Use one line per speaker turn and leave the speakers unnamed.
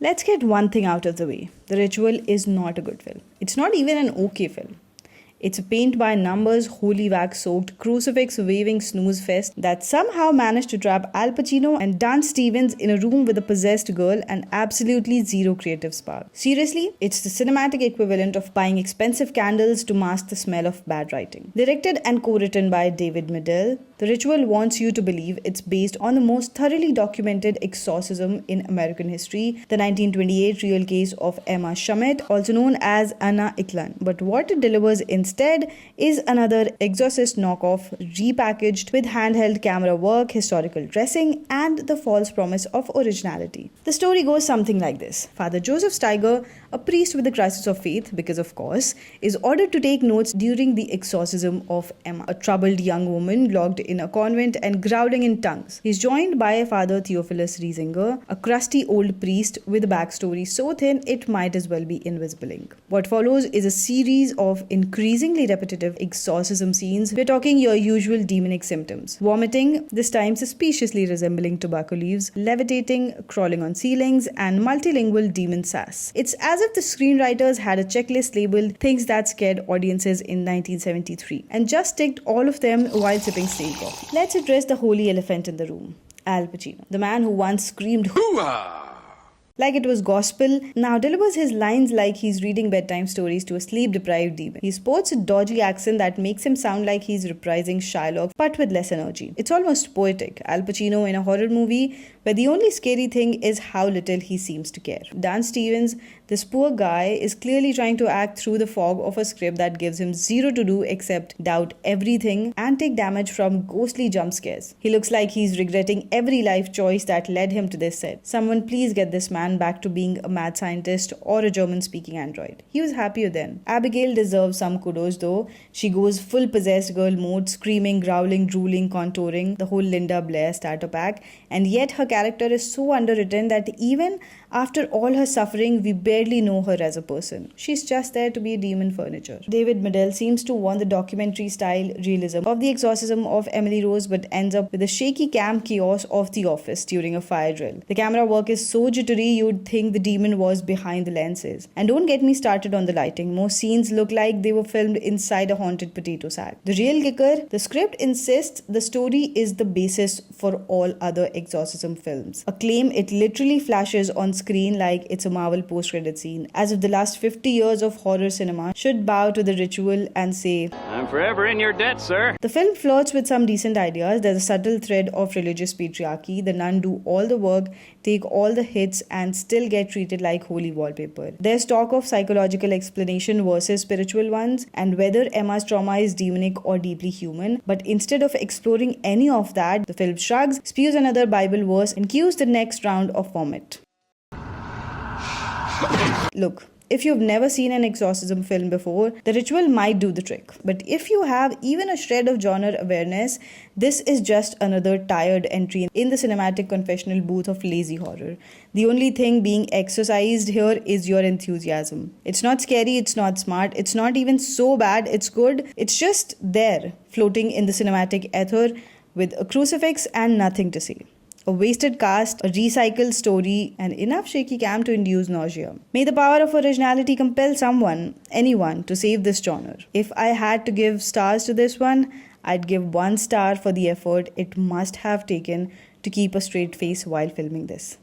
Let's get one thing out of the way. The Ritual is not a good film. It's not even an okay film. It's a paint by numbers, holy wax soaked, crucifix waving snooze fest that somehow managed to trap Al Pacino and Dan Stevens in a room with a possessed girl and absolutely zero creative spark. Seriously, it's the cinematic equivalent of buying expensive candles to mask the smell of bad writing. Directed and co-written by David Middle, The Ritual wants you to believe it's based on the most thoroughly documented exorcism in American history, the 1928 real case of Emma Schmidt, also known as Anna Eklund. But what it delivers instead is another Exorcist knockoff repackaged with handheld camera work, historical dressing, and the false promise of originality. The story goes something like this. Father Joseph Steiger, a priest with a crisis of faith, because of course, is ordered to take notes during the exorcism of Emma, a troubled young woman locked in a convent and growling in tongues. He is joined by Father Theophilus Riesinger, a crusty old priest with a backstory so thin it might as well be invisible ink. What follows is a series of increasingly repetitive exorcism scenes. We're talking your usual demonic symptoms. Vomiting, this time suspiciously resembling tobacco leaves, levitating, crawling on ceilings, and multilingual demon sass. It's as if the screenwriters had a checklist labeled things that scared audiences in 1973 and just ticked all of them while sipping stale coffee. Let's address the holy elephant in the room. Al Pacino, the man who once screamed "Hooah!" like it was gospel, now delivers his lines like he's reading bedtime stories to a sleep-deprived demon. He sports a dodgy accent that makes him sound like he's reprising Shylock, but with less energy. It's almost poetic. Al Pacino in a horror movie where the only scary thing is how little he seems to care. Dan Stevens, this poor guy, is clearly trying to act through the fog of a script that gives him zero to do except doubt everything and take damage from ghostly jump scares. He looks like he's regretting every life choice that led him to this set. Someone please get this man back to being a mad scientist or a German-speaking android. He was happier then. Abigail deserves some kudos though. She goes full possessed girl mode, screaming, growling, drooling, contouring, the whole Linda Blair starter pack, and yet her character is so underwritten that even after all her suffering, we barely know her as a person. She's just there to be demon furniture. David Middle seems to want the documentary-style realism of the exorcism of Emily Rose but ends up with the shaky cam chaos of The Office during a fire drill. The camera work is so jittery you'd think the demon was behind the lenses. And don't get me started on the lighting. Most scenes look like they were filmed inside a haunted potato sack. The real kicker, the script insists the story is the basis for all other exorcism films. A claim it literally flashes on screen like it's a Marvel post-credit scene, as if the last 50 years of horror cinema should bow to The Ritual and say, "I'm forever in your debt, sir." The film flirts with some decent ideas. There's a subtle thread of religious patriarchy. The nun do all the work, take all the hits, and still get treated like holy wallpaper. There's talk of psychological explanation versus spiritual ones, and whether Emma's trauma is demonic or deeply human. But instead of exploring any of that, the film shrugs, spews another Bible verse, and cues the next round of vomit. Look, if you've never seen an exorcism film before, The Ritual might do the trick. But if you have even a shred of genre awareness, this is just another tired entry in the cinematic confessional booth of lazy horror. The only thing being exercised here is your enthusiasm. It's not scary, it's not smart, it's not even so bad, it's good. It's just there, floating in the cinematic ether with a crucifix and nothing to say. A wasted cast, a recycled story, and enough shaky cam to induce nausea. May the power of originality compel someone, anyone, to save this genre. If I had to give stars to this one, I'd give 1 star for the effort it must have taken to keep a straight face while filming this.